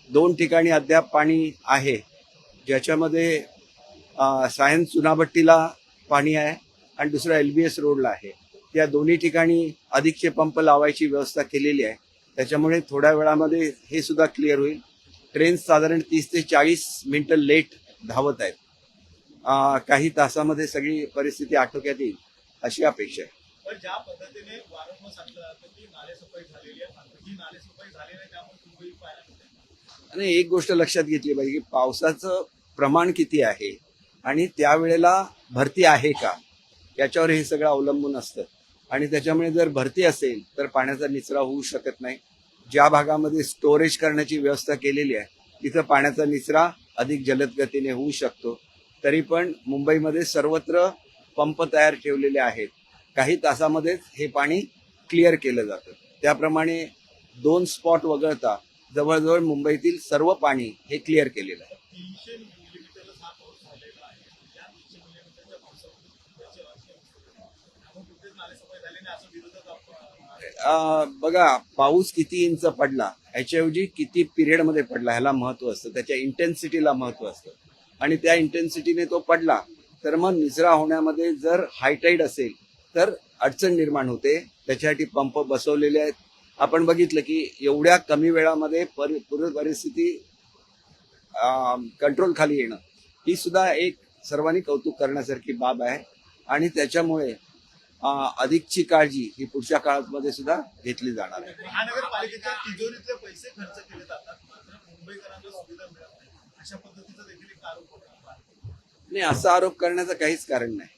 2 ठिकाणी अद्याप पाणी आहे, ज्याच्यामध्ये सायन्स चुनाभट्टीला पाणी आहे आणि दुसरा LBS रोडला आहे. त्या दोन्ही ठिकाणी अधिकचे पंप लावायची व्यवस्था केलेली आहे. त्याच्यामुळे थोड्या वेळामध्ये हे सुद्धा क्लिअर होईल. ट्रेन साधारण 30 ते 40 मिनिटं लेट धावत आहेत. काही तासामध्ये सगळी परिस्थिती आटोक्यात येईल अशी अपेक्षा आहे. पण ज्या पद्धतीने वारंवार सांगितलं जातं की नालेसफाई झालेली आहे, ही नालेसफाई झाली नाही त्यामुळे मुंबई पाहायला मिळते. आणि एक गोष्ट लक्षात घेतली पाहिजे की पावसाचं प्रमाण किती आहे आणि त्यावेळेला भरती आहे का याच्यावर हे सगळं अवलंबून असतं. आणि त्याच्यामुळे जर भरती असेल तर पाण्याचा निचरा होऊ शकत नाही. ज्या भागामध्ये स्टोरेज करण्याची व्यवस्था केलेली आहे तिथं पाण्याचा निचरा अधिक जलद गतीने होऊ शकतो. तरी पण मुंबईमध्ये सर्वत्र पंप तयार ठेवलेले आहेत. काही तासामध्येच हे पाणी क्लिअर केलं जातं. त्याप्रमाणे 2 स्पॉट वगळता जवळजवळ मुंबईतील सर्व पाणी हे क्लिअर केलेलं आहे. 300 मिलीमीटरचा हा पाऊस झालेला आहे. या 300 मिलीमीटरच्या पावसामध्ये त्यामुळे कुठेच नालेसफाई झाली नाही असं विरोधक बघा, पाऊस किती इंच पडला ह्याच्याऐवजी किती पिरियडमध्ये पडला ह्याला महत्व असतं, त्याच्या इंटेन्सिटीला महत्व असतं. आणि त्या इंटेन्सिटीने तो पडला तर मग निचरा होण्यामध्ये जर हायटाईड असेल तर अडचण निर्माण होते. त्याच्यासाठी पंप बसवलेले आहेत. आपण बघितलं की एवढ्या कमी वेळामध्ये पूर्ण परिस्थिती कंट्रोल खाली येणं ही सुद्धा एक सर्वांनी कौतुक करण्यासारखी बाब आहे. आणि त्याच्यामुळे अधिकची काळजी ही पुढच्या काळामध्ये सुद्धा घेतली जाणार आहे. महानगरपालिकेच्या तिजोरीतले पैसे खर्च केले जातात मात्र मुंबईकरांना सुविधा मिळत नाही अशा पद्धतीचा देखील एक आरोप होता. नाही, असा आरोप करण्याचं काहीच कारण नाही.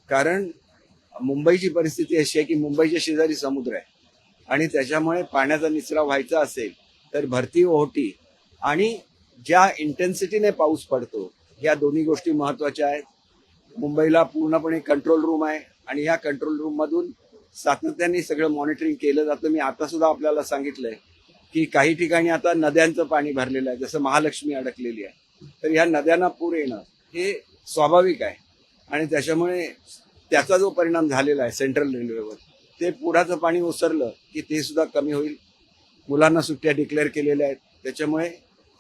कारण मुंबईची परिस्थिती अशी आहे की मुंबईच्या शेजारी समुद्र आहे आणि त्याच्यामुळे पाण्याचा निचरा व्हायचा असेल तर भरती ओहोटी आणि ज्या इंटेन्सिटीने पाऊस पडतो या दोन्ही गोष्टी महत्वाच्या आहेत. मुंबईला पूर्णपणे कंट्रोल रूम आहे आणि या कंट्रोल रूम मधून सातत्याने सगळं मॉनिटरिंग केलं जातं. मी आता सुद्धा आपल्याला सांगितलंय की काही ठिकाणी आता नद्यांचं पाणी भरलेलं आहे, जसं महालक्ष्मी अडकलेली आहे. तर या नद्यांना पूर येणं हे स्वाभाविक आहे आणि त्याच्यामुळे त्याचा जो परिणाम झालेला आहे सेंट्रल रेल्वेवर, ते पुराचं पाणी ओसरलं की ते सुद्धा कमी होईल. मुलांना सुट्ट्या डिक्लेअर केलेल्या आहेत. त्याच्यामुळे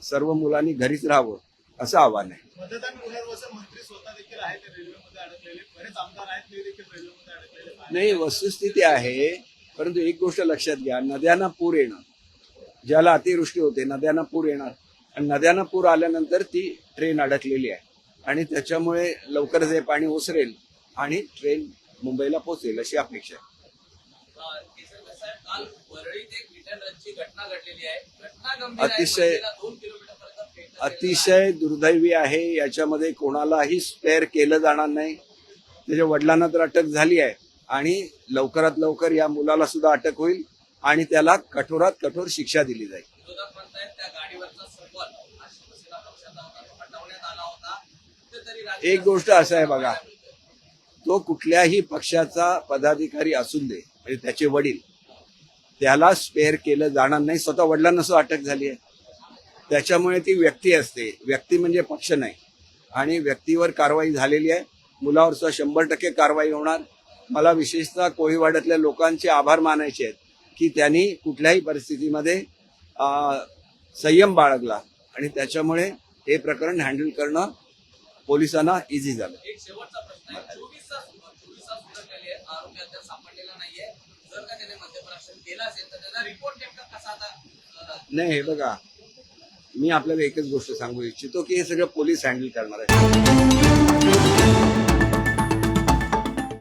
सर्व मुलांनी घरीच राहावं असं आव्हान आहे. मतदान पुनर्वसन मंत्री स्वतः देखील आहेत रेल्वेमध्ये अडकलेले, बरेच आमदार आहेत ते देखील रेल्वेमध्ये अडकलेले. नाही, वस्तुस्थिती आहे. परंतु एक गोष्ट लक्षात घ्या, नद्यांना पूर येणं, ज्याला अतिवृष्टी होते नद्यांना पूर येणार आणि नद्यांना पूर आल्यानंतर ती ट्रेन अडकलेली आहे आणि त्याच्यामुळे लवकरच हे पाणी ओसरेल आणि ट्रेन मुंबईला पोहोचेल अशी अपेक्षा आहे. काल वरळीत एक रिटर्न रनची घटना घडलेली आहे. घटना गंभीर आहे. अतिशय 2 किलोमीटरपर्यंत पेटलं अतिशय दुर्दैवी आहे. याच्यामध्ये कोणालाही स्पेअर केलं जाणार नाही. त्याच्या वडिलांना तर अटक झाली आहे आणि लवकरात लवकर या मुलाला सुद्धा अटक होईल आणि त्याला कठोरात कठोर शिक्षा दिली जाईल. विरोधक म्हणतायत त्या गाडीवरचा सिंबल हा शिवसेना पक्षाचा होता, तो हटवण्यात आला होता. कुठेतरी एक गोष्ट असं आहे बघा, तो कुठल्याही पक्षाचा पदाधिकारी असून दे, म्हणजे त्याचे वडील, त्याला स्पेअर केलं जाणार नाही. स्वतः वडिलांना सुद्धा अटक झाली आहे. त्याच्यामुळे ती व्यक्ती असते, व्यक्ती म्हणजे पक्ष नाही. आणि व्यक्तीवर कारवाई झालेली आहे. मुलावर सुद्धा 100% कारवाई होणार. मला विशेषतः कोळीवाड्यातल्या लोकांचे आभार मानायचे आहेत की त्यांनी कुठल्याही परिस्थितीमध्ये संयम बाळगला आणि त्याच्यामुळे हे प्रकरण हँडल करणं पोलिसांना इझी झालं. एक शेवटचा प्रश्न आहे. 24 तास उलटलेले आहेत, आरोपी अद्याप सापडलेला नाहीये. जर का त्याने मद्यप्राशन केलं असेल तर त्याचा रिपोर्ट नेमका कसा आता नाही, हे बघा, मी आपल्याला एकच गोष्ट सांगू इच्छितो की हे सगळं पोलीस हँडल करणार आहे.